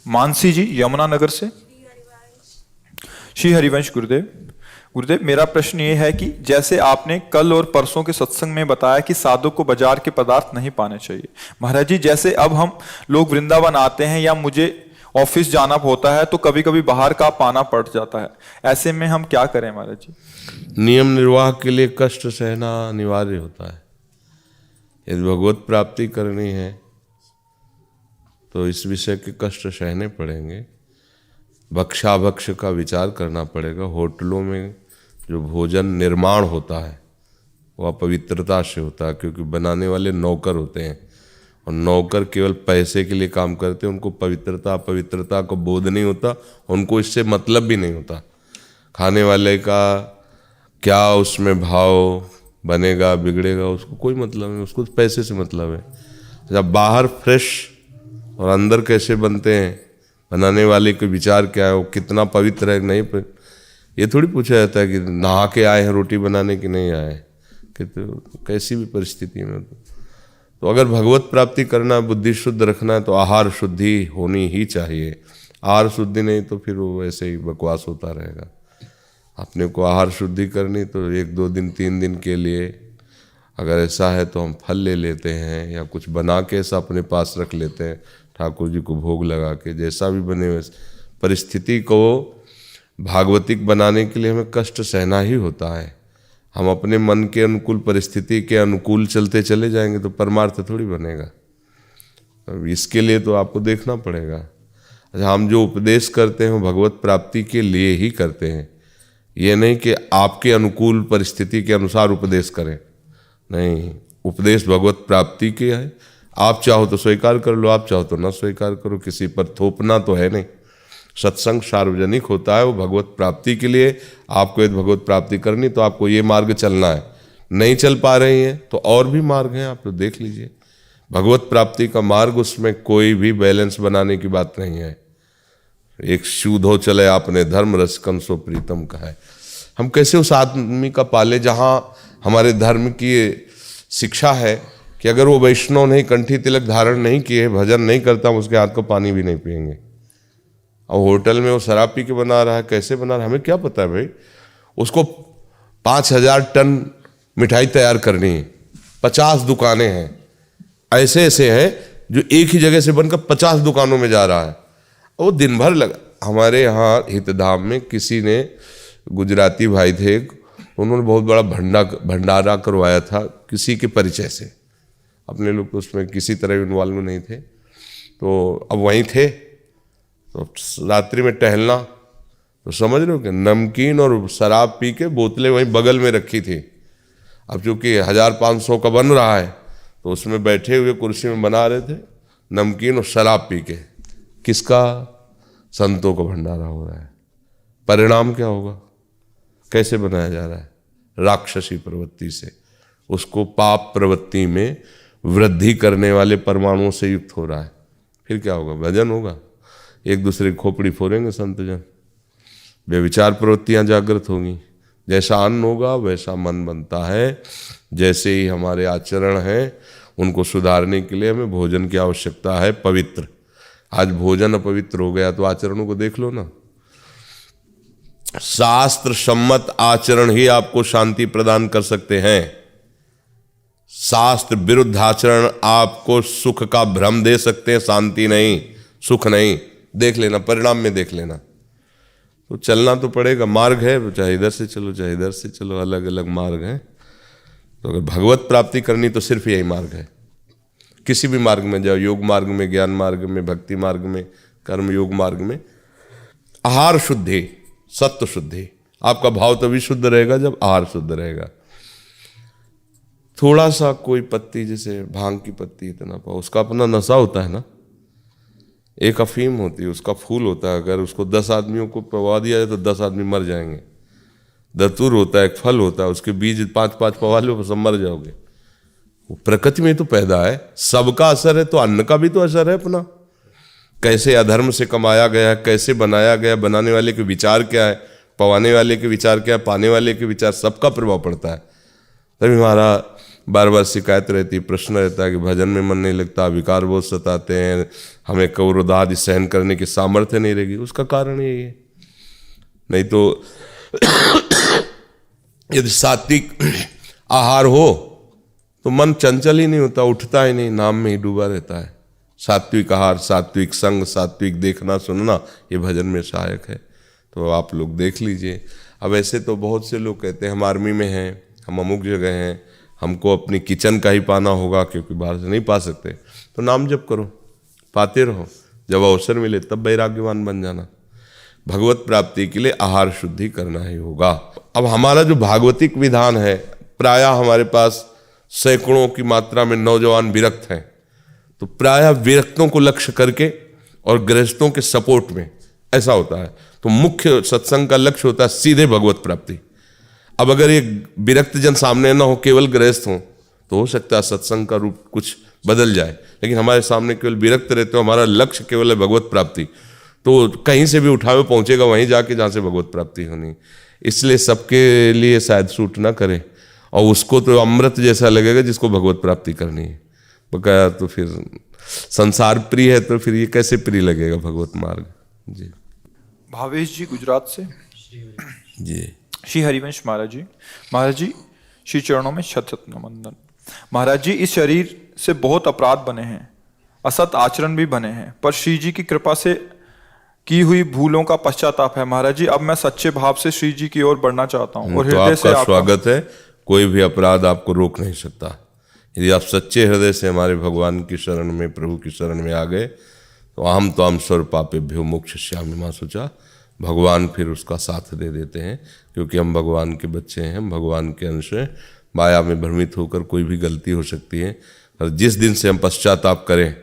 मानसी जी यमुनानगर से। श्री हरिवंश गुरुदेव। गुरुदेव, मेरा प्रश्न ये है कि जैसे आपने कल और परसों के सत्संग में बताया कि साधक को बाजार के पदार्थ नहीं पाने चाहिए, महाराज जी जैसे अब हम लोग वृंदावन आते हैं या मुझे ऑफिस जाना होता है तो कभी कभी बाहर का पाना पड़ जाता है, ऐसे में हम क्या करें महाराज जी? नियम निर्वाह के लिए कष्ट सहना अनिवार्य होता है। यदि भगवत प्राप्ति करनी है तो इस विषय के कष्ट सहने पड़ेंगे। भक्षाभक्ष का विचार करना पड़ेगा। होटलों में जो भोजन निर्माण होता है वह अपवित्रता से होता है, क्योंकि बनाने वाले नौकर होते हैं और नौकर केवल पैसे के लिए काम करते हैं। उनको पवित्रता अपवित्रता का बोध नहीं होता, उनको इससे मतलब भी नहीं होता। खाने वाले का क्या उसमें भाव बनेगा बिगड़ेगा उसको कोई मतलब नहीं, उसको पैसे से मतलब है। जब बाहर फ्रेश और अंदर कैसे बनते हैं, बनाने वाले के विचार क्या है, वो कितना पवित्र है नहीं पर ये थोड़ी पूछा जाता है कि नहा के आए हैं रोटी बनाने की नहीं आए कि तो कैसी भी परिस्थिति में। तो अगर भगवत प्राप्ति करना, बुद्धि शुद्ध रखना है तो आहार शुद्धि होनी ही चाहिए। आहार शुद्धि नहीं तो फिर वो वैसे ही बकवास होता रहेगा। अपने को आहार शुद्धि करनी तो 1-2 दिन 3 दिन के लिए अगर ऐसा है तो हम फल ले लेते हैं या कुछ बना के ऐसा अपने पास रख लेते हैं, ठाकुर जी को भोग लगा के, जैसा भी बने वैसे। परिस्थिति को भागवतिक बनाने के लिए हमें कष्ट सहना ही होता है। हम अपने मन के अनुकूल, परिस्थिति के अनुकूल चलते चले जाएंगे तो परमार्थ थोड़ी बनेगा। अब इसके लिए तो आपको देखना पड़ेगा। अच्छा, हम जो उपदेश करते हैं वो भगवत प्राप्ति के लिए ही करते हैं, ये नहीं कि आपके अनुकूल परिस्थिति के अनुसार उपदेश करें। नहीं, उपदेश भगवत प्राप्ति के है। आप चाहो तो स्वीकार कर लो, आप चाहो तो ना स्वीकार करो, किसी पर थोपना तो है नहीं। सत्संग सार्वजनिक होता है, वो भगवत प्राप्ति के लिए। आपको यदि भगवत प्राप्ति करनी तो आपको ये मार्ग चलना है। नहीं चल पा रही हैं तो और भी मार्ग हैं, आप तो देख लीजिए। भगवत प्राप्ति का मार्ग, उसमें कोई भी बैलेंस बनाने की बात नहीं है। एक शूधो चले आपने धर्म रस कंसो प्रीतम का है। हम कैसे उस आदमी का पाले जहाँ हमारे धर्म की शिक्षा है कि अगर वो वैष्णव नहीं, कंठी तिलक धारण नहीं किए, भजन नहीं करता, हम उसके हाथ को पानी भी नहीं पिएंगे। और होटल में वो शराब पी के बना रहा है, कैसे बना रहा है हमें क्या पता है भाई। उसको 5000 टन मिठाई तैयार करनी है, 50 दुकानें हैं, ऐसे ऐसे हैं जो एक ही जगह से बनकर 50 दुकानों में जा रहा है। वो दिन भर लगा। हमारे यहाँ हितधाम में किसी ने, गुजराती भाई थे, उन्होंने बहुत बड़ा भंडारा करवाया था किसी के परिचय से। अपने लोग तो उसमें किसी तरह इन्वॉल्व नहीं थे, तो अब वहीं थे तो रात्रि में टहलना, तो समझ रहे हो कि नमकीन और शराब पी के बोतलें वहीं बगल में रखी थी। अब चूंकि 1500 का बन रहा है तो उसमें बैठे हुए कुर्सी में बना रहे थे नमकीन और शराब पी के। किसका? संतों का भंडारा हो रहा है। परिणाम क्या होगा? कैसे बनाया जा रहा है? राक्षसी प्रवृत्ति से। उसको पाप प्रवृत्ति में वृद्धि करने वाले परमाणुओं से युक्त हो रहा है। फिर क्या होगा? भजन होगा, एक दूसरे की खोपड़ी फोड़ेंगे संतजन, व्यभिचार प्रवृत्तियां जागृत होंगी। जैसा अन्न होगा वैसा मन बनता है। जैसे ही हमारे आचरण हैं उनको सुधारने के लिए हमें भोजन की आवश्यकता है, पवित्र। आज भोजन अपवित्र हो गया तो आचरणों को देख लो ना। शास्त्र सम्मत आचरण ही आपको शांति प्रदान कर सकते हैं। शास्त्र विरुद्ध आचरण आपको सुख का भ्रम दे सकते हैं, शांति नहीं, सुख नहीं। देख लेना, परिणाम में देख लेना। तो चलना तो पड़ेगा, मार्ग है, चाहे इधर से चलो चाहे इधर से चलो, अलग अलग मार्ग हैं। तो अगर भगवत प्राप्ति करनी तो सिर्फ यही मार्ग है। किसी भी मार्ग में जाओ, योग मार्ग में, ज्ञान मार्ग में, भक्ति मार्ग में, कर्म योग मार्ग में, आहार शुद्धि, सत्व शुद्धि। आपका भाव तभी शुद्ध रहेगा जब आहार शुद्ध रहेगा। थोड़ा सा कोई पत्ती, जैसे भांग की पत्ती इतना पाओ, उसका अपना नशा होता है ना। एक अफीम होती है, उसका फूल होता है, अगर उसको 10 आदमियों को पवा दिया जाए तो 10 आदमी मर जाएंगे। दतूर होता है, एक फल होता है, उसके बीज 5-5 पवा लो तो सब मर जाओगे। वो प्रकृति में तो पैदा है, सबका असर है, तो अन्न का भी तो असर है अपना। कैसे अधर्म से कमाया गया है, कैसे बनाया गया, बनाने वाले के विचार क्या है, पवाने वाले के विचार क्या है, पाने वाले के विचार, सबका प्रभाव पड़ता है। तभी हमारा बार बार शिकायत रहती, प्रश्न रहता है कि भजन में मन नहीं लगता, विकार बहुत सताते हैं, हमें क्रोध आदि सहन करने की सामर्थ्य नहीं रहेगी, उसका कारण यही है। नहीं तो यदि सात्विक आहार हो तो मन चंचल ही नहीं होता, उठता ही नहीं, नाम में ही डूबा रहता है। सात्विक आहार, सात्विक संग, सात्विक देखना सुनना, ये भजन में सहायक है। तो आप लोग देख लीजिए। अब ऐसे तो बहुत से लोग कहते हैं हम आर्मी में हैं, हम अमुक जगह हैं, हमको अपनी किचन का ही पाना होगा क्योंकि बाहर से नहीं पा सकते, तो नाम जप करो, पाते रहो, जब अवसर मिले तब वैराग्यवान बन जाना। भगवत प्राप्ति के लिए आहार शुद्धि करना ही होगा। अब हमारा जो भागवतिक विधान है, प्रायः हमारे पास सैकड़ों की मात्रा में नौजवान विरक्त हैं, तो प्रायः विरक्तों को लक्ष्य करके और गृहस्थों के सपोर्ट में ऐसा होता है। तो मुख्य सत्संग का लक्ष्य होता है सीधे भगवत प्राप्ति। अब अगर ये विरक्त जन सामने ना हो, केवल गृहस्थ हो, तो हो सकता है सत्संग का रूप कुछ बदल जाए, लेकिन हमारे सामने केवल विरक्त रहते हो, हमारा लक्ष्य केवल है भगवत प्राप्ति, तो कहीं से भी उठावे पहुंचेगा वहीं जाके जहाँ से भगवत प्राप्ति होनी। इसलिए सबके लिए शायद सूट ना करे, और उसको तो अमृत जैसा लगेगा जिसको भगवत प्राप्ति करनी है। बकाया तो फिर संसार प्रिय है तो फिर ये कैसे प्रिय लगेगा भगवत मार्ग। जी भावेश जी गुजरात से। जी श्री हरिवंश महाराज जी। महाराज जी, श्री चरणों में शत शत नमन। महाराज जी, इस शरीर से बहुत अपराध बने हैं, असत आचरण भी बने हैं, पर श्री जी की कृपा से की हुई भूलों का पश्चाताप है। महाराज जी, अब मैं सच्चे भाव से श्री जी की ओर बढ़ना चाहता हूँ और तो हृदय से आपका स्वागत है। कोई भी अपराध आपको रोक नहीं सकता। यदि आप सच्चे हृदय से हमारे भगवान की शरण में, प्रभु की शरण में आ गए, तो अहम तो हम स्वर पापेभ्यो मोक्षयिष्यामि मां शुचा, भगवान फिर उसका साथ दे देते हैं, क्योंकि हम भगवान के बच्चे हैं, हम भगवान के अंश हैं। माया में भ्रमित होकर कोई भी गलती हो सकती है, और जिस दिन से हम पश्चाताप करें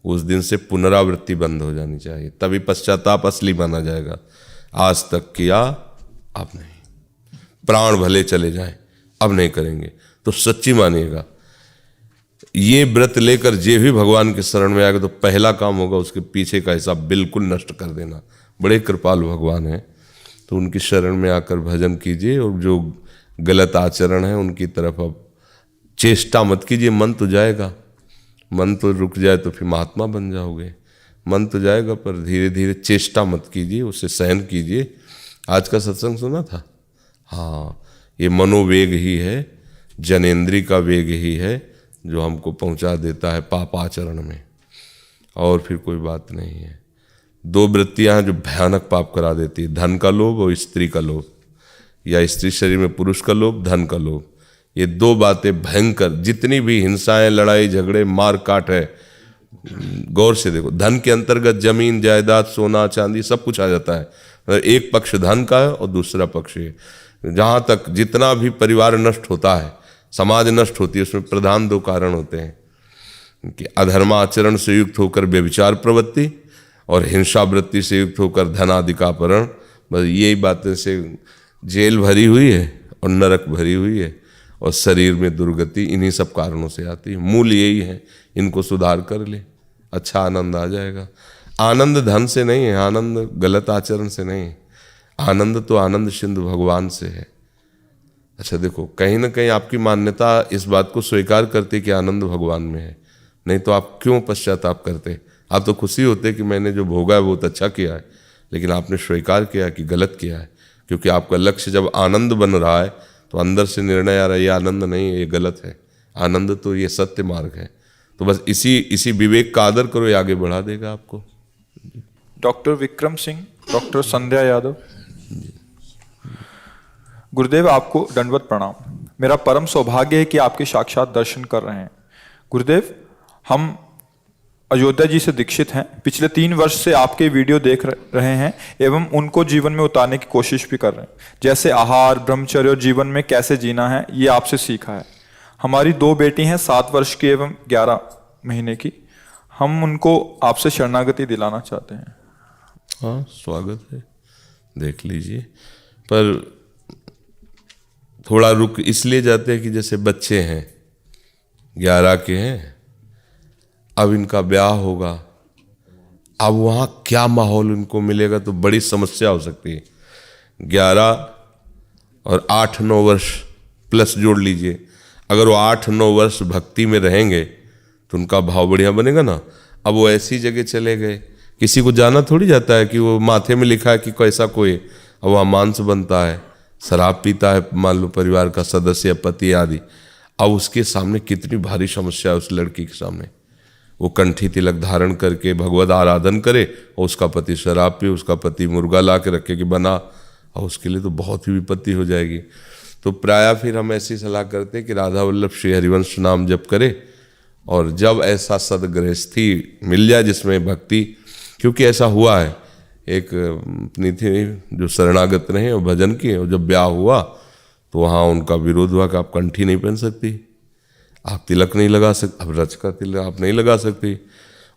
उस दिन से पुनरावृत्ति बंद हो जानी चाहिए, तभी पश्चाताप असली माना जाएगा। आज तक किया, अब नहीं, प्राण भले चले जाएं, अब नहीं करेंगे, तो सच्ची मानिएगा। ये व्रत लेकर जे भी भगवान के शरण में आएगा तो पहला काम होगा उसके पीछे का हिसाब बिल्कुल नष्ट कर देना। बड़े कृपालु भगवान हैं, तो उनकी शरण में आकर भजन कीजिए, और जो गलत आचरण है उनकी तरफ अब चेष्टा मत कीजिए। मन तो जाएगा, मन तो रुक जाए तो फिर महात्मा बन जाओगे। मन तो जाएगा पर धीरे धीरे चेष्टा मत कीजिए, उसे सहन कीजिए। आज का सत्संग सुना था? हाँ, ये मनोवेग ही है, जनेन्द्री का वेग ही है जो हमको पहुंचा देता है पाप आचरण में, और फिर कोई बात नहीं है। दो वृत्तियां हैं जो भयानक पाप करा देती है, धन का लोभ और स्त्री का लोभ, या स्त्री शरीर में पुरुष का लोभ, धन का लोभ। ये दो बातें भयंकर, जितनी भी हिंसाएं, लड़ाई झगड़े, मार काट है, गौर से देखो। धन के अंतर्गत जमीन जायदाद, सोना चांदी सब कुछ आ जाता है। एक पक्ष धन का है और दूसरा पक्ष ये। जहाँ तक जितना भी परिवार नष्ट होता है, समाज नष्ट होती है, उसमें प्रधान दो कारण होते हैं कि अधर्माचरण से युक्त होकर व्यभिचार प्रवृत्ति और हिंसा वृत्ति से युक्त होकर धनादि का अपहरण। बस यही बातें से जेल भरी हुई है और नरक भरी हुई है, और शरीर में दुर्गति इन्हीं सब कारणों से आती है। मूल यही है, इनको सुधार कर ले, अच्छा आनंद आ जाएगा। आनंद धन से नहीं है, आनंद गलत आचरण से नहीं है, आनंद तो आनंद सिंधु भगवान से है। अच्छा देखो, कहीं ना कहीं आपकी मान्यता इस बात को स्वीकार करती कि आनंद भगवान में है, नहीं तो आप क्यों पश्चाताप करते? आप तो खुशी होते कि मैंने जो भोगा है बहुत अच्छा किया है, लेकिन आपने स्वीकार किया कि गलत किया है। क्योंकि आपका लक्ष्य जब आनंद बन रहा है तो अंदर से निर्णय आ रहा है ये आनंद नहीं है, ये गलत है। आनंद तो ये सत्य मार्ग है। तो बस इसी विवेक का आदर करो, ये आगे बढ़ा देगा आपको। डॉक्टर विक्रम सिंह, डॉक्टर संध्या यादव। गुरुदेव, आपको दंडवत प्रणाम। मेरा परम सौभाग्य है कि आपके साक्षात दर्शन कर रहे हैं। गुरुदेव, हम अयोध्या जी से दीक्षित हैं। पिछले 3 वर्ष से आपके वीडियो देख रहे हैं एवं उनको जीवन में उतारने की कोशिश भी कर रहे हैं। जैसे आहार, ब्रह्मचर्य और जीवन में कैसे जीना है, ये आपसे सीखा है। हमारी 2 बेटी हैं, 7 वर्ष की एवं 11 महीने की। हम उनको आपसे शरणागति दिलाना चाहते हैं। हाँ, स्वागत है, देख लीजिए। पर थोड़ा रुक इसलिए जाते हैं कि जैसे बच्चे हैं, 11 के हैं, अब इनका ब्याह होगा, अब वहाँ क्या माहौल इनको मिलेगा, तो बड़ी समस्या हो सकती है। 11 और 8-9 वर्ष प्लस जोड़ लीजिए, अगर वो 8-9 वर्ष भक्ति में रहेंगे तो उनका भाव बढ़िया बनेगा ना। अब वो ऐसी जगह चले गए, किसी को जाना थोड़ी जाता है कि वो माथे में लिखा है कि कैसा कोई, अब वहाँ मांस बनता है, शराब पीता है मान लो परिवार का सदस्य, पति आदि। अब उसके सामने कितनी भारी समस्या है उस लड़की के सामने। वो कंठी तिलक धारण करके भगवत आराधन करे और उसका पति शराब पिए, उसका पति मुर्गा ला के रखे कि बना, और उसके लिए तो बहुत ही विपत्ति हो जाएगी। तो प्रायः फिर हम ऐसी सलाह करते हैं कि राधा वल्लभ श्री हरिवंश नाम जप करे, और जब ऐसा सदगृहस्थी मिल जाए जिसमें भक्ति, क्योंकि ऐसा हुआ है, एक अपनी थी जो शरणागत रहे और भजन किए, और जब ब्याह हुआ तो वहाँ उनका विरोध हुआ कि आप कंठी नहीं पहन सकती, आप तिलक नहीं लगा सकते, अब रच का तिलक आप नहीं लगा सकती,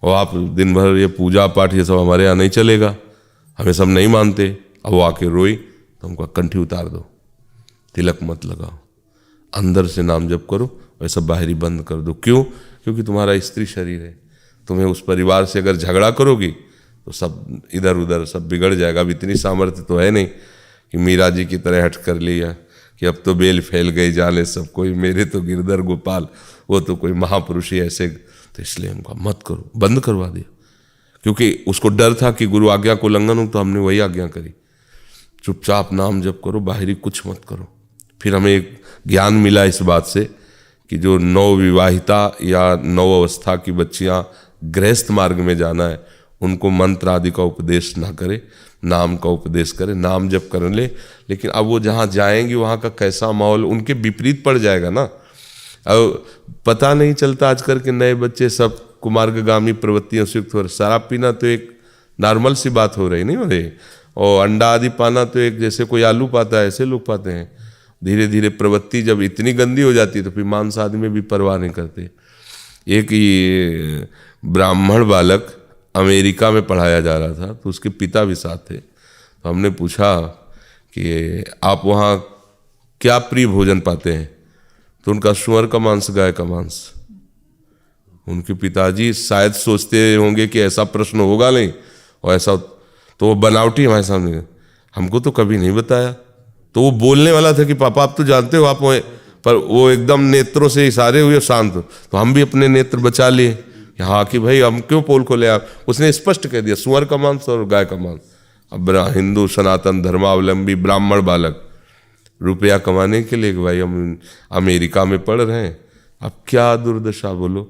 और आप दिन भर ये पूजा पाठ ये सब हमारे यहाँ नहीं चलेगा, हमें सब नहीं मानते। अब वो आके रोई तो हमको कंठी उतार दो, तिलक मत लगाओ, अंदर से नाम जप करो, वैसा बाहरी बंद कर दो। क्यों? क्योंकि तुम्हारा स्त्री शरीर है, तुम्हें उस परिवार से अगर झगड़ा करोगी तो सब इधर उधर सब बिगड़ जाएगा। अब इतनी सामर्थ्य तो है नहीं कि मीरा जी की तरह हट कर लिया कि अब तो बेल फैल गई जाले सब कोई, मेरे तो गिरधर गोपाल, वो तो कोई महापुरुष ही ऐसे। तो इसलिए हमको मत करो, बंद करवा दिया, क्योंकि उसको डर था कि गुरु आज्ञा को उल्लंघन हो, तो हमने वही आज्ञा करी, चुपचाप नाम जप करो, बाहरी कुछ मत करो। फिर हमें एक ज्ञान मिला इस बात से कि जो नवविवाहिता या नव अवस्था की बच्चियां गृहस्थ मार्ग में जाना है, उनको मंत्र आदि का उपदेश ना करे, नाम का उपदेश करे, नाम जप कर ले। लेकिन अब वो जहाँ जाएंगी वहाँ का कैसा माहौल उनके विपरीत पड़ जाएगा ना। अब पता नहीं चलता आजकल के नए बच्चे सब कुमार्गामी प्रवृत्तियों से युक्त हो रहे। शराब पीना तो एक नॉर्मल सी बात हो रही, नहीं हो रही, और अंडा आदि पाना तो एक जैसे कोई आलू पाता है ऐसे लोग पाते हैं। धीरे धीरे प्रवृत्ति जब इतनी गंदी हो जाती है तो फिर मांस आदि में भी परवाह नहीं करते। एक ये ब्राह्मण बालक अमेरिका में पढ़ाया जा रहा था, तो उसके पिता भी साथ थे। तो हमने पूछा कि आप वहाँ क्या प्रिय भोजन पाते हैं, तो उनका सुअर का मांस, गाय का मांस। उनके पिताजी शायद सोचते होंगे कि ऐसा प्रश्न होगा नहीं, और ऐसा तो वो बनावटी हमारे सामने, हमको तो कभी नहीं बताया। तो वो बोलने वाला था कि पापा आप तो जानते हो आप वहीं, पर वो एकदम नेत्रों से इशारे हुए शांत। तो हम भी अपने नेत्र बचा लिए कि हाँ कि भाई हम क्यों पोल खोले आप। उसने स्पष्ट कह दिया सुअर का मांस और गाय का मांस। अब हिंदू सनातन धर्मावलंबी ब्राह्मण बालक रुपया कमाने के लिए कि भाई हम अमेरिका में पढ़ रहे हैं। अब क्या दुर्दशा बोलो,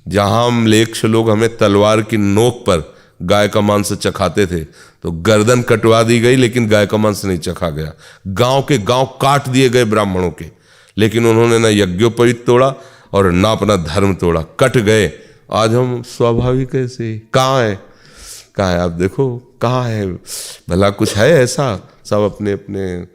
जहाँ हम लेक्ष लोग हमें तलवार की नोक पर गाय का मांस चखाते थे, तो गर्दन कटवा दी गई लेकिन गाय का मांस नहीं चखा गया। गांव के गांव काट दिए गए ब्राह्मणों के, लेकिन उन्होंने ना यज्ञोपवीत तोड़ा और ना अपना धर्म तोड़ा, कट गए। आज हम स्वाभाविक ऐसे कहाँ है, कहाँ है आप देखो, कहाँ है भला कुछ है ऐसा, सब अपने अपने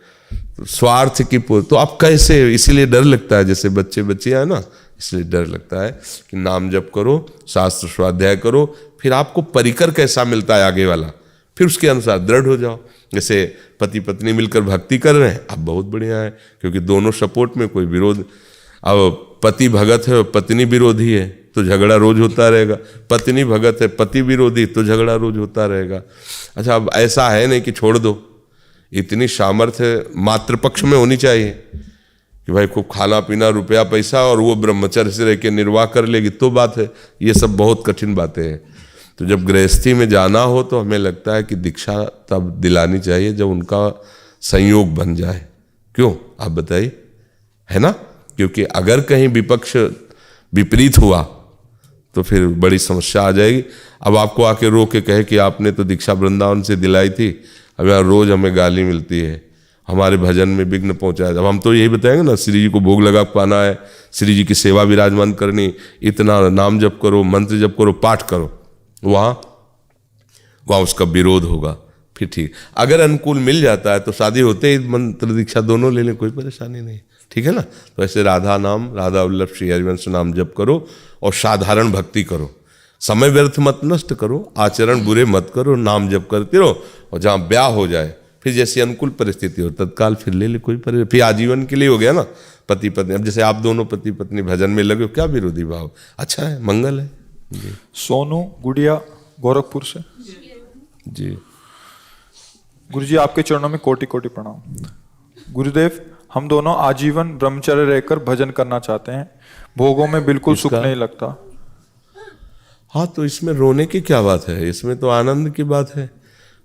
स्वार्थ की तो आप कैसे। इसीलिए डर लगता है, जैसे बच्चे बच्चियां है ना, इसलिए डर लगता है कि नाम जप करो, शास्त्र स्वाध्याय करो, फिर आपको परिकर कैसा मिलता है आगे वाला, फिर उसके अनुसार दृढ़ हो जाओ। जैसे पति पत्नी मिलकर भक्ति कर रहे हैं, अब बहुत बढ़िया है, क्योंकि दोनों सपोर्ट में, कोई विरोध। अब पति भगत है और पत्नी विरोधी है तो झगड़ा रोज होता रहेगा, पत्नी भगत है पति विरोधी तो झगड़ा रोज होता रहेगा। अच्छा, अब ऐसा है नहीं कि छोड़ दो, इतनी सामर्थ्य मातृपक्ष में होनी चाहिए कि भाई खूब खाना पीना रुपया पैसा और वो ब्रह्मचर्य से रह के निर्वाह कर लेगी तो बात है। ये सब बहुत कठिन बातें हैं। तो जब गृहस्थी में जाना हो तो हमें लगता है कि दीक्षा तब दिलानी चाहिए जब उनका संयोग बन जाए। क्यों आप बताइए, है ना? क्योंकि अगर कहीं विपक्ष विपरीत हुआ तो फिर बड़ी समस्या आ जाएगी। अब आपको आके रो के कहे कि आपने तो दीक्षा वृंदावन से दिलाई थी, अब यार रोज हमें गाली मिलती है, हमारे भजन में विघ्न पहुंचाया। अब हम तो यही बताएंगे ना, श्री जी को भोग लगा पाना है, श्री जी की सेवा विराजमान करनी, इतना नाम जप करो, मंत्र जप करो, पाठ करो, वहाँ उसका विरोध होगा। फिर ठीक, अगर अनुकूल मिल जाता है तो शादी होते ही मंत्र दीक्षा दोनों ले लें, कोई परेशानी नहीं, ठीक है ना? तो ऐसे राधा नाम, राधा वल्लभ श्री हरिवंश नाम जप करो और साधारण भक्ति करो, समय व्यर्थ मत नष्ट करो, आचरण बुरे मत करो, नाम जप करते रहो। और जहाँ ब्याह हो जाए फिर जैसी अनुकूल परिस्थिति हो तत्काल फिर ले ले, कोई फिर आजीवन के लिए हो गया ना पति पत्नी। अब जैसे आप दोनों पति पत्नी भजन में लगे हो, क्या विरोधी भाव, अच्छा है, मंगल है जी। सोनू गुड़िया गोरखपुर से जी। गुरुजी आपके चरणों में कोटि कोटि प्रणाम। गुरुदेव, हम दोनों आजीवन ब्रह्मचर्य रहकर भजन करना चाहते हैं, भोगों में बिल्कुल सुख नहीं लगता। हाँ, तो इसमें रोने की क्या बात है, इसमें तो आनंद की बात है।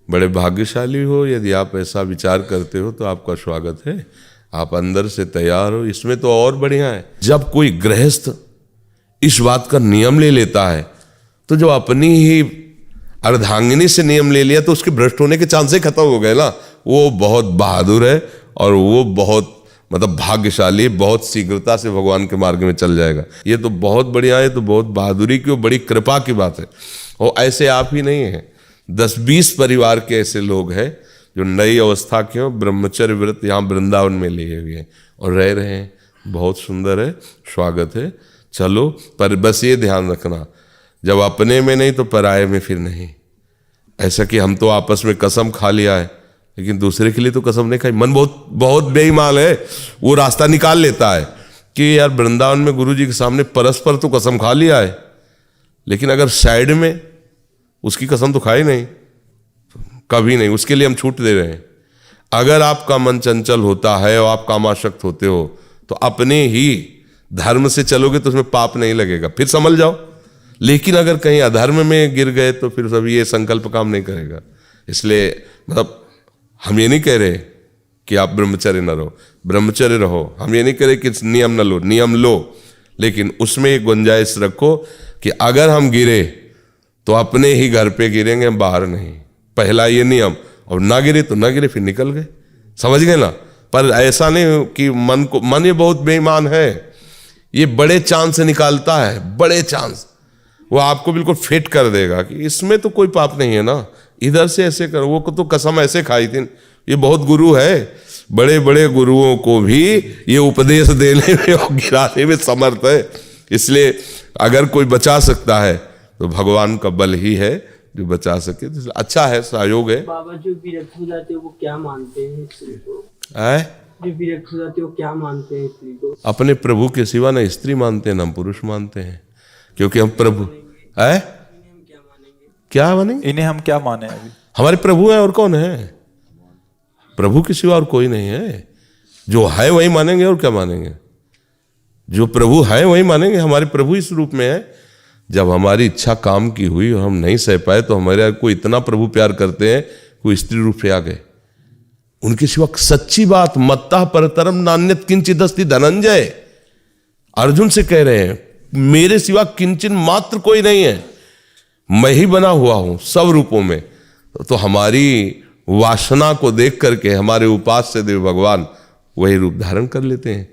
बड़े भाग्यशाली हो यदि आप ऐसा विचार करते हो, तो आपका स्वागत है, आप अंदर से तैयार हो, इसमें तो और बढ़िया है। जब कोई गृहस्थ इस बात का नियम ले लेता है, तो जो अपनी ही अर्धांगिनी से नियम ले लिया, तो उसके भ्रष्ट होने के चांसेस खत्म हो गए ना। वो बहुत बहादुर है और वो बहुत मतलब भाग्यशाली, बहुत शीघ्रता से भगवान के मार्ग में चल जाएगा। ये तो बहुत बढ़िया है, तो बहुत बहादुरी की और बड़ी कृपा की बात है। और ऐसे आप ही नहीं हैं, 10-20 परिवार के ऐसे लोग हैं जो नई अवस्था के हो, ब्रह्मचर्य व्रत यहाँ वृंदावन में लिए हुए हैं और रह रहे हैं। बहुत सुंदर है, स्वागत है, चलो। पर बस ये ध्यान रखना, जब अपने में नहीं तो पराये में फिर नहीं। ऐसा कि हम तो आपस में कसम खा लिया है, लेकिन दूसरे के लिए तो कसम नहीं खाई। मन बहुत बहुत बेईमान है, वो रास्ता निकाल लेता है कि यार वृंदावन में गुरु जी के सामने परस्पर तो कसम खा लिया है, लेकिन अगर साइड में उसकी कसम तो खाई नहीं, कभी नहीं, उसके लिए हम छूट दे रहे हैं। अगर आपका मन चंचल होता है और आप कामासक्त होते हो, तो अपने ही धर्म से चलोगे तो उसमें पाप नहीं लगेगा, फिर संभल जाओ। लेकिन अगर कहीं अधर्म में गिर गए तो फिर सब ये संकल्प काम नहीं करेगा। इसलिए मतलब हम ये नहीं कह रहे कि आप ब्रह्मचर्य न रहो, ब्रह्मचर्य रहो। हम ये नहीं कह रहे कि नियम न लो, नियम लो, लेकिन उसमें एक गुंजाइश रखो कि अगर हम गिरे तो अपने ही घर पे गिरेंगे, बाहर नहीं। पहला ये नियम, और ना गिरे तो ना गिरे, फिर निकल गए, समझ गए ना। पर ऐसा नहीं कि मन ये बहुत बेईमान है, ये बड़े चांस से निकालता है, बड़े चांस। वो आपको बिल्कुल फिट कर देगा कि इसमें तो कोई पाप नहीं है ना, इधर से ऐसे करो। वो तो कसम ऐसे खाई थी। ये बहुत गुरु है, बड़े बड़े गुरुओं को भी ये उपदेश देने में और गिराने में समर्थ है। इसलिए अगर कोई बचा सकता है तो भगवान का बल ही है जो बचा सके। तो अच्छा है, सहयोग है। बाबा जो विरक्त हो जाते हैं वो क्या मानते हैं स्त्री को? जो विरक्त हो जाते हैं वो क्या मानते हैं स्त्री को? अपने प्रभु के सिवा न स्त्री मानते हैं, न पुरुष मानते हैं, क्योंकि हम प्रभु है। क्या मानेंगे? इन्हें हम क्या माने? अभी हमारे प्रभु हैं, और कौन है? प्रभु के सिवा और कोई नहीं है। जो है वही मानेंगे, और क्या मानेंगे? जो प्रभु है वही मानेंगे। हमारे प्रभु इस रूप में है। जब हमारी इच्छा काम की हुई और हम नहीं सह पाए, तो हमारे को इतना प्रभु प्यार करते हैं, कोई स्त्री रूप से आ गए। उनके सिवा सच्ची बात, मत्तः परतरम नान्यत किंचित अस्ति धनंजय। अर्जुन से कह रहे हैं, मेरे सिवा किंचन मात्र कोई नहीं है, मैं ही बना हुआ हूं सब रूपों में। तो हमारी वासना को देख करके हमारे उपास्य देव भगवान वही रूप धारण कर लेते हैं।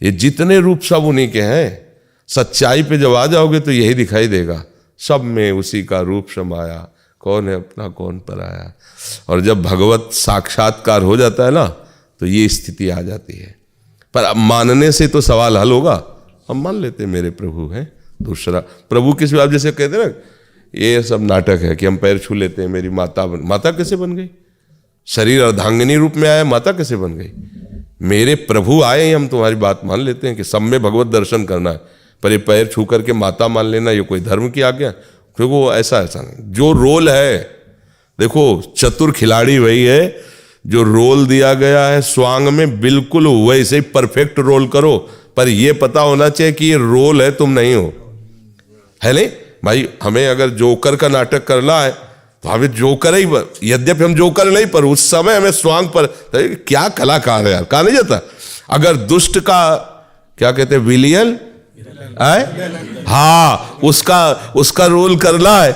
ये जितने रूप सब उन्हीं के हैं। सच्चाई पे जब आ जाओगे तो यही दिखाई देगा, सब में उसी का रूप समाया, कौन है अपना कौन पराया। और जब भगवत साक्षात्कार हो जाता है ना, तो ये स्थिति आ जाती है। पर अब मानने से तो सवाल हल होगा। हम मान लेते हैं मेरे प्रभु हैं। दूसरा प्रभु किस बात, जैसे कहते हैं ना, ये सब नाटक है कि हम पैर छू लेते हैं, मेरी माता कैसे बन गई? शरीर अर्धांगिनी रूप में आया, माता कैसे बन गई? मेरे प्रभु आए, हम तुम्हारी बात मान लेते हैं कि सब में भगवत दर्शन करना है, पर ये पैर छू करके माता मान लेना ये कोई धर्म की आज्ञा? क्योंकि वो ऐसा नहीं। जो रोल है, देखो चतुर खिलाड़ी वही है जो रोल दिया गया है स्वांग में, बिल्कुल वैसे ही परफेक्ट रोल करो। पर ये पता होना चाहिए कि ये रोल है, तुम नहीं हो, है नहीं भाई। हमें अगर जोकर का नाटक करना है तो हमें जोकर ही, यद्यपि हम जोकर नहीं, पर उस समय हमें स्वांग पर, क्या कलाकार है यार, कहा नहीं जाता। अगर दुष्ट का क्या कहते हैं, विलियन है, हाँ, उसका रोल करना है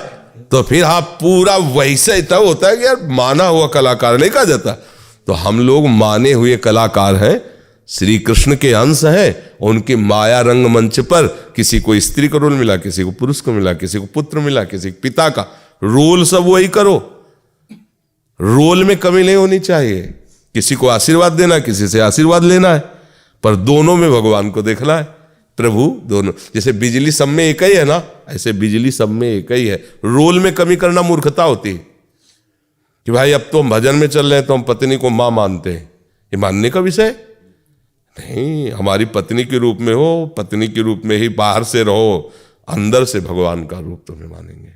तो फिर हाँ पूरा वैसे ही तब होता है कि यार माना हुआ कलाकार नहीं कहा जाता। तो हम लोग माने हुए कलाकार हैं, श्री कृष्ण के अंश हैं। उनके माया रंग मंच पर किसी को स्त्री का रोल मिला, किसी को पुरुष को मिला, किसी को पुत्र मिला, किसी को पिता का रोल, सब वही करो। रोल में कमी नहीं होनी चाहिए। किसी को आशीर्वाद देना, किसी से आशीर्वाद लेना है, पर दोनों में भगवान को देखना है। प्रभु दोनों, जैसे बिजली सब में एक ही है ना, ऐसे बिजली सब में एक ही है। रोल में कमी करना मूर्खता होती है कि भाई अब तो हम भजन में चल रहे हैं तो हम पत्नी को मां मानते हैं। ये मानने का विषय नहीं। हमारी पत्नी के रूप में हो, पत्नी के रूप में ही बाहर से रहो, अंदर से भगवान का रूप तुम्हें मानेंगे।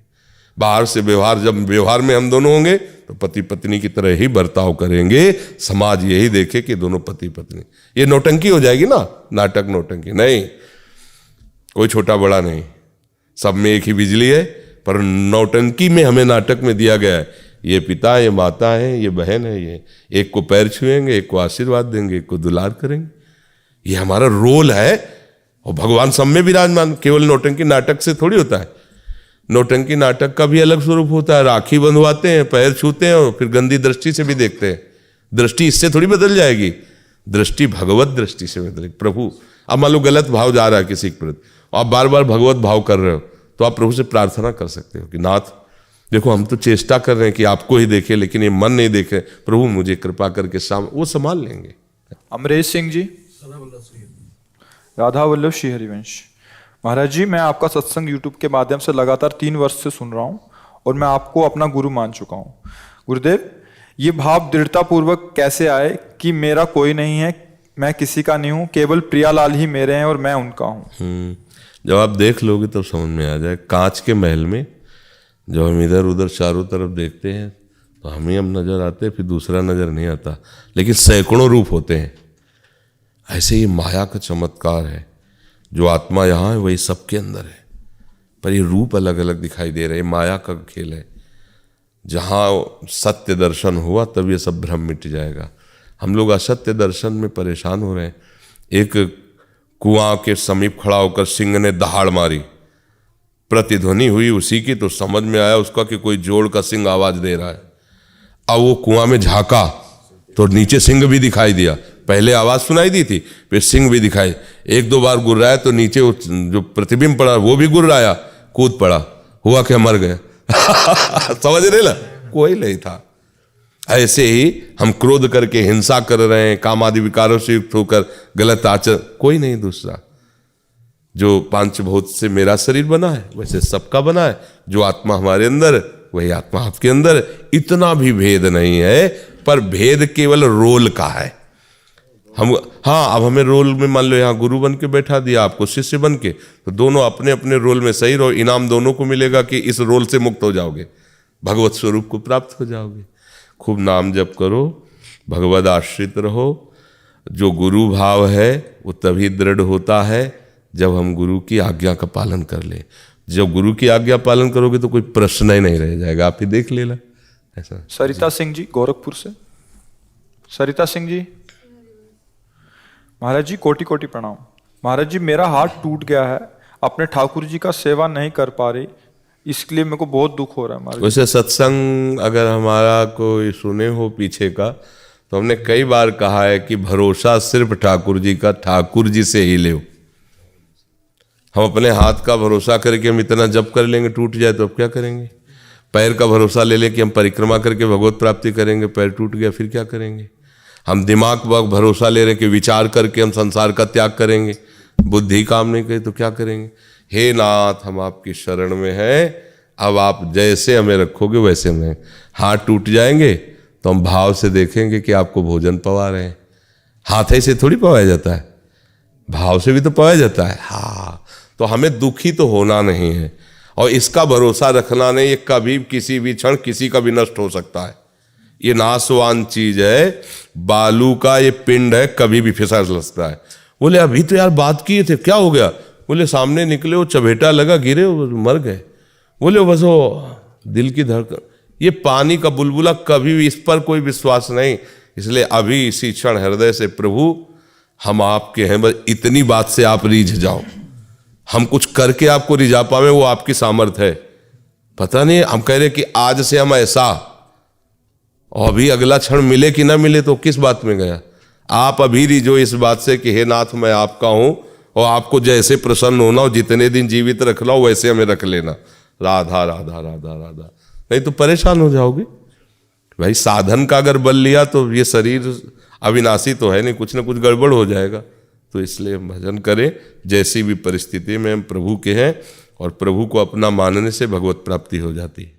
बाहर से व्यवहार, जब व्यवहार में हम दोनों होंगे तो पति पत्नी की तरह ही बर्ताव करेंगे, समाज यही देखे कि दोनों पति पत्नी। ये नौटंकी हो जाएगी ना, नाटक नौटंकी नहीं, कोई छोटा बड़ा नहीं, सब में एक ही बिजली है। पर नौटंकी में हमें नाटक में दिया गया है, ये पिता, ये माता है, ये बहन है, ये एक को पैर छुएंगे, एक को आशीर्वाद देंगे, एक को दुलार करेंगे, ये हमारा रोल है। और भगवान सब में विराजमान, केवल नौटंकी नाटक से थोड़ी होता है। नौटंकी नाटक का भी अलग स्वरूप होता है, राखी बंधवाते हैं, पैर छूते हैं और फिर गंदी दृष्टि से भी देखते हैं। दृष्टि इससे थोड़ी बदल जाएगी, दृष्टि भगवत दृष्टि से बदलेगी। प्रभु, अब मान लो गलत भाव जा रहा है किसी के प्रति, आप बार बार भगवत भाव कर रहे हो, तो आप प्रभु से प्रार्थना कर सकते हो कि नाथ देखो, हम तो चेष्टा कर रहे हैं कि आपको ही देखे, लेकिन ये मन नहीं देखे, प्रभु मुझे कृपा करके वो संभाल लेंगे। अमरेश सिंह जी, राधा वल्लभ श्री हरिवंश। महाराज जी, मैं आपका सत्संग यूट्यूब के माध्यम से लगातार 3 वर्ष से सुन रहा हूँ और मैं आपको अपना गुरु मान चुका हूँ। गुरुदेव, ये भाव दृढ़ता पूर्वक कैसे आए कि मेरा कोई नहीं है, मैं किसी का नहीं हूँ, केवल प्रियालाल ही मेरे हैं और मैं उनका हूँ। जब आप देख लोगे तब समझ में आ जाए। कांच के महल में जब हम इधर उधर चारों तरफ देखते हैं तो हम नजर आते हैं, फिर दूसरा नजर नहीं आता, लेकिन सैकड़ों रूप होते हैं। ऐसे ही माया का चमत्कार है, जो आत्मा यहाँ है वही सबके अंदर है, पर ये रूप अलग अलग दिखाई दे रहे हैं। माया का खेल है। जहाँ सत्य दर्शन हुआ तब ये सब भ्रम मिट जाएगा। हम लोग असत्य दर्शन में परेशान हो रहे हैं। एक कुआं के समीप खड़ा होकर सिंह ने दहाड़ मारी, प्रतिध्वनि हुई उसी की, तो समझ में आया उसका कि कोई जोड़ का सिंह आवाज दे रहा है। अब वो कुआं में झांका तो नीचे सिंह भी दिखाई दिया। पहले आवाज सुनाई दी थी, फिर सिंह भी दिखाई। 1-2 बार गुर्राया तो नीचे जो प्रतिबिंब पड़ा वो भी गुर्राया, कूद पड़ा, हुआ क्या मर गया। समझ रहे ना, कोई नहीं था। ऐसे ही हम क्रोध करके हिंसा कर रहे हैं, काम आदि विकारों से युक्त होकर गलत आचरण, कोई नहीं दूसरा। जो पांचभूत से मेरा शरीर बना है वैसे सबका बना है। जो आत्मा हमारे अंदर वही आत्मा आपके अंदर। इतना भी भेद नहीं है, पर भेद केवल रोल का है। हम अब हमें रोल में मान लो यहाँ गुरु बन के बैठा दिया, आपको शिष्य बन के, तो दोनों अपने अपने रोल में सही रहो। इनाम दोनों को मिलेगा कि इस रोल से मुक्त हो जाओगे, भगवत स्वरूप को प्राप्त हो जाओगे। खूब नाम जप करो, भगवद आश्रित रहो। जो गुरु भाव है वो तभी दृढ़ होता है जब हम गुरु की आज्ञा का पालन कर ले। जब गुरु की आज्ञा पालन करोगे तो कोई प्रश्न ही नहीं रह जाएगा, आप ही देख लेना। ऐसा सरिता सिंह जी गोरखपुर से। सरिता सिंह जी, महाराज जी कोटि कोटि प्रणाम। महाराज जी, मेरा हाथ टूट गया है, अपने ठाकुर जी का सेवा नहीं कर पा रही, इसके लिए मेरे को बहुत दुख हो रहा है। महाराज वैसे सत्संग अगर हमारा कोई सुने हो पीछे का, तो हमने कई बार कहा है कि भरोसा सिर्फ ठाकुर जी का, ठाकुर जी से ही ले। हम अपने हाथ का भरोसा करके हम इतना जप कर लेंगे, टूट जाए तो अब क्या करेंगे। पैर का भरोसा ले लें कि हम परिक्रमा करके भगवत प्राप्ति करेंगे, पैर टूट गया फिर क्या करेंगे। हम दिमाग पर भरोसा ले रहे हैं कि विचार करके हम संसार का त्याग करेंगे, बुद्धि काम नहीं करे तो क्या करेंगे। हे नाथ, हम आपकी शरण में हैं, अब आप जैसे हमें रखोगे वैसे हमें। हाथ टूट जाएंगे तो हम भाव से देखेंगे कि आपको भोजन पवा रहे हैं। हाथ ऐसे थोड़ी पवाया जाता है, भाव से भी तो पवाया जाता है। हाँ, तो हमें दुखी तो होना नहीं है, और इसका भरोसा रखना नहीं, ये कभी किसी भी क्षण किसी का भी नष्ट हो सकता है। ये नाशवान चीज है, बालू का ये पिंड है, कभी भी फिसल सकता है। बोले अभी तो यार बात किए थे, क्या हो गया। बोले सामने निकले, वो चबेटा लगा, गिरे, मर गए। बोले बस वो दिल की धड़कन, ये पानी का बुलबुला, कभी भी इस पर कोई विश्वास नहीं। इसलिए अभी इसी क्षण हृदय से प्रभु हम आपके हैं, बस इतनी बात से आप रीझ जाओ। हम कुछ करके आपको रिझा पावे वो आपकी सामर्थ्य है। पता नहीं, हम कह रहे कि आज से हम ऐसा, और अभी अगला क्षण मिले कि ना मिले तो किस बात में गया। आप अभी रिझो इस बात से कि हे नाथ मैं आपका हूं, और आपको जैसे प्रसन्न होना हो, जितने दिन जीवित रखना हो वैसे हमें रख लेना। राधा राधा राधा राधा, नहीं तो परेशान हो जाओगे भाई। साधन का अगर बल लिया तो ये शरीर अविनाशी तो है नहीं, कुछ ना कुछ गड़बड़ हो जाएगा। तो इसलिए हम भजन करें, जैसी भी परिस्थिति में हम प्रभु के हैं, और प्रभु को अपना मानने से भगवत प्राप्ति हो जाती है।